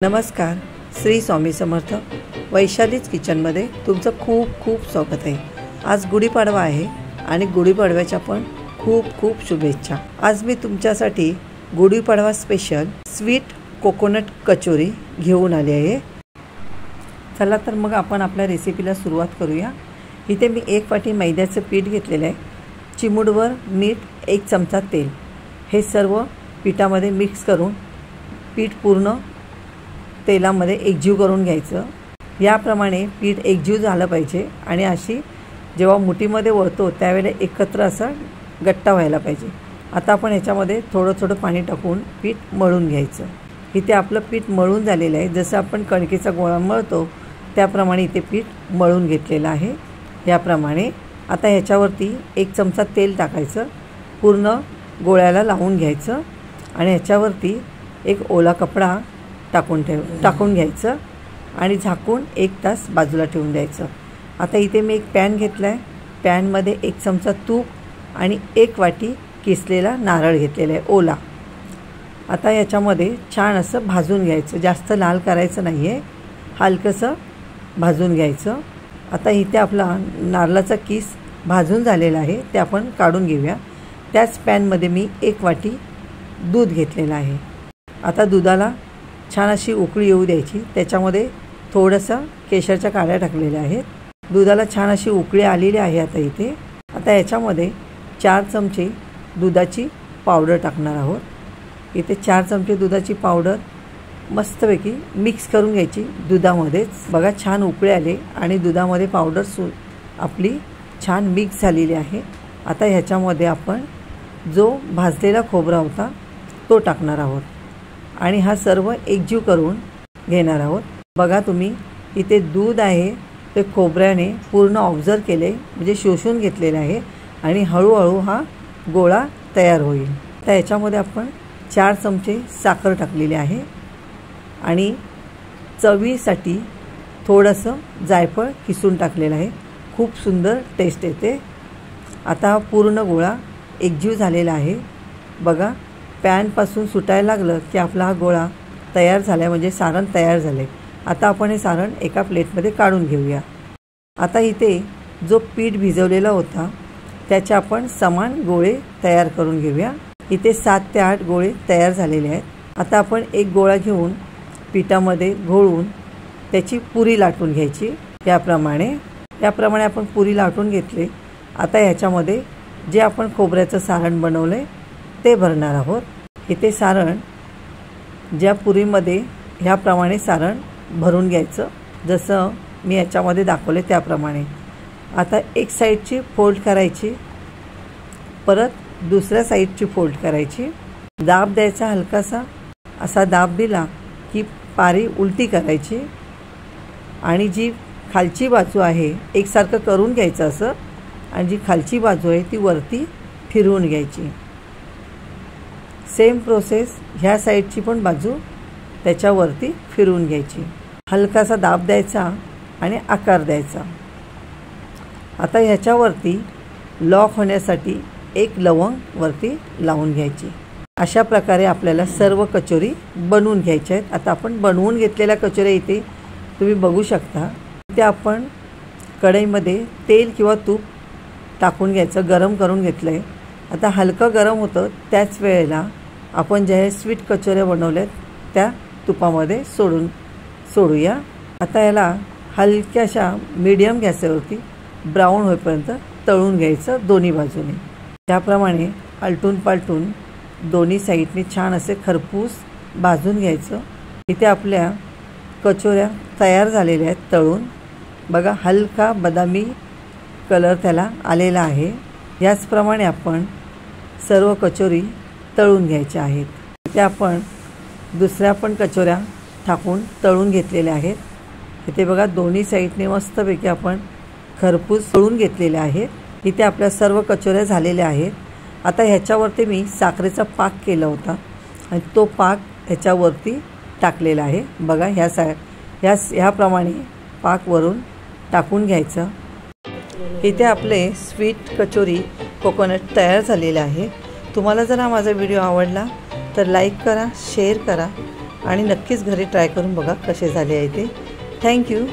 नमस्कार, श्री स्वामी समर्थ. वैशालीच किचनमध्ये तुमचं खूप खूप स्वागत आहे. आज गुढीपाडवा आहे आणि गुढीपाडव्याच्या पण खूप खूप शुभेच्छा. आज मी तुमच्यासाठी Gudi Padwa special sweet coconut kachori घेऊन आली आहे. चला तर मग आपण आपल्या रेसिपीला सुरुवात करूया. इथे मी 1 वाटी मैद्याचं पीठ घेतलेलं आहे. चिमूटभर मीठ, 1 चमचा तेल, हे सर्व पिठामध्ये मिक्स करून पीठ पूर्ण तेलामध्ये एकजीव करून घ्यायचं. याप्रमाणे पीठ एकजीव झालं पाहिजे आणि अशी जेव्हा मुठीमध्ये वळतो त्यावेळेला एकत्र असं गट्टा व्हायला पाहिजे. आता आपण ह्याच्यामध्ये थोडं थोडं पाणी टाकून पीठ मळून घ्यायचं. इथे आपलं पीठ मळून झालेलं आहे. जसं आपण कणकेचा गोळा मळतो त्याप्रमाणे इथे पीठ मळून घेतलेलं आहे. याप्रमाणे आता ह्याच्यावरती 1 चमचा तेल टाकायचं, पूर्ण गोळ्याला लावून घ्यायचं आणि ह्याच्यावरती एक ओला कपडा टाकून घ्यायचं आणि झाकून 1 तास बाजूला ठेवून द्यायचं. आता इथे मी एक पॅन घेतला आहे. पॅनमध्ये 1 चमचा तूप आणि 1 वाटी किसलेला नारळ घेतलेला आहे ओला. आता याच्यामध्ये छान असं भाजून घ्यायचं. जास्त लाल करायचं नाही आहे, हलकंसं भाजून घ्यायचं. आता इथे आपला नारळाचा किस भाजून झालेला आहे, ते आपण काढून घेऊया. त्याच पॅनमध्ये मी 1 वाटी दूध घेतलेलं आहे. आता दुधाला छान अशी उकळी येऊ द्यायची. त्याच्यामध्ये थोडंसं केशरच्या काड्या टाकलेल्या आहेत. दुधाला छान अशी उकळी आलेली आहे. आता याच्यामध्ये 4 चमचे दुधाची पावडर टाकणार आहोत. इथे 4 चमचे दुधाची पावडर मस्तपैकी मिक्स करून घ्यायची दुधामध्येच. बघा, छान उकळी आले आणि दुधामध्ये पावडर आपली छान मिक्स झालेली आहे. आता ह्याच्यामध्ये आपण जो भाजलेला खोबरा होता तो टाकणार आहोत आणि हा सर्व एकजीव करून घेणार आहोत. बघा तुम्ही, इथे दूध आहे ते खोबऱ्याने पूर्ण ऑब्झर्व केले, म्हणजे शोषून घेतलेले आहे आणि हळूहळू हा गोळा तयार होईल. तर याच्यामध्ये आपण 4 चमचे साखर टाकलेली आहे आणि चवीसाठी थोडंसं जायफळ किसून टाकलेलं आहे. खूप सुंदर टेस्ट येते. आता हा पूर्ण गोळा एकजीव झालेला आहे. बघा, पॅनपासून सुटायला लागलं की आपला हा गोळा तयार झाला आहे, म्हणजे सारण तयार झाले. आता आपण हे सारण एका प्लेटमध्ये काढून घेऊया. आता इथे जो पीठ भिजवलेला होता त्याचे आपण समान गोळे तयार करून घेऊया. इथे 7 ते 8 गोळे तयार झालेले आहेत. आता आपण एक गोळा घेऊन पिठामध्ये घोळून त्याची पुरी लाटून घ्यायची. याप्रमाणे आपण पुरी लाटून घेतले. आता ह्याच्यामध्ये जे आपण खोबऱ्याचं सारण बनवलं आहे ते भरणार आहोत. इथे सारण ज्या पुरीमध्ये ह्याप्रमाणे सारण भरून घ्यायचं, जसं मी याच्यामध्ये दाखवले त्याप्रमाणे. आता एक साईडची फोल्ड करायची, परत दुसऱ्या साईडची फोल्ड करायची. दाब द्यायचा हलकासा. असा दाब दिला की पारी उलटी करायची आणि जी खालची बाजू आहे एकसारखं करून घ्यायचं असं, आणि जी खालची बाजू आहे ती वरती फिरवून घ्यायची. सेम प्रोसेस ह्या साईडची पण बाजू त्याच्यावरती फिरवून घ्यायची. हलकासा दाब द्यायचा आणि आकार द्यायचा. आता ह्याच्यावरती लॉक होण्यासाठी 1 लवंग वरती लावून घ्यायची. अशा प्रकारे आपल्याला सर्व कचोरी बनवून घ्यायच्या आहेत. आता आपण बनवून घेतलेल्या कचोऱ्या इथे तुम्ही बघू शकता. इथे आपण कढईमध्ये तेल किंवा तूप टाकून घ्यायचं, गरम करून घेतलं आहे. आता हलकं गरम होतं त्याच वेळेला आपण ज्या स्वीट कचोऱ्या बनवल्यात त्या तुपामध्ये सोडूया. आता याला हलक्याशा मीडियम गॅसवरती ब्राऊन होईपर्यंत तळून घ्यायचं दोन्ही बाजूने. त्याप्रमाणे आलटून पालटून दोन्ही साईडने छान असे खरपूस भाजून घ्यायचं. इथे आपल्या कचोऱ्या तयार झालेल्या आहेत तळून. बघा, हलका बदामी कलर त्याला आलेला आहे. याचप्रमाणे आपण सर्व कचोरी तळून घ्यायच्या आहेत. इथे आपण दुसऱ्या पण कचोऱ्या टाकून तळून घेतलेल्या आहेत. इथे बघा, दोन्ही साईडने मस्तपैकी आपण खरपूस तळून घेतलेल्या आहेत. इथे आपल्या सर्व कचोऱ्या झालेल्या आहेत. आता ह्याच्यावरती मी साखरेचा पाक केला होता आणि तो पाक ह्याच्यावरती टाकलेला आहे. बघा, ह्याप्रमाणे पाक वरून टाकून घ्यायचं. इथे आपले स्वीट कचोरी कोकोनट तयार झालेले आहे. तुम्हाला जर हा माझा व्हिडिओ आवडला तर लाईक करा, शेअर करा आणि नक्कीच घरी ट्राय करून बघा कसे झाले आहे ते. थँक्यू.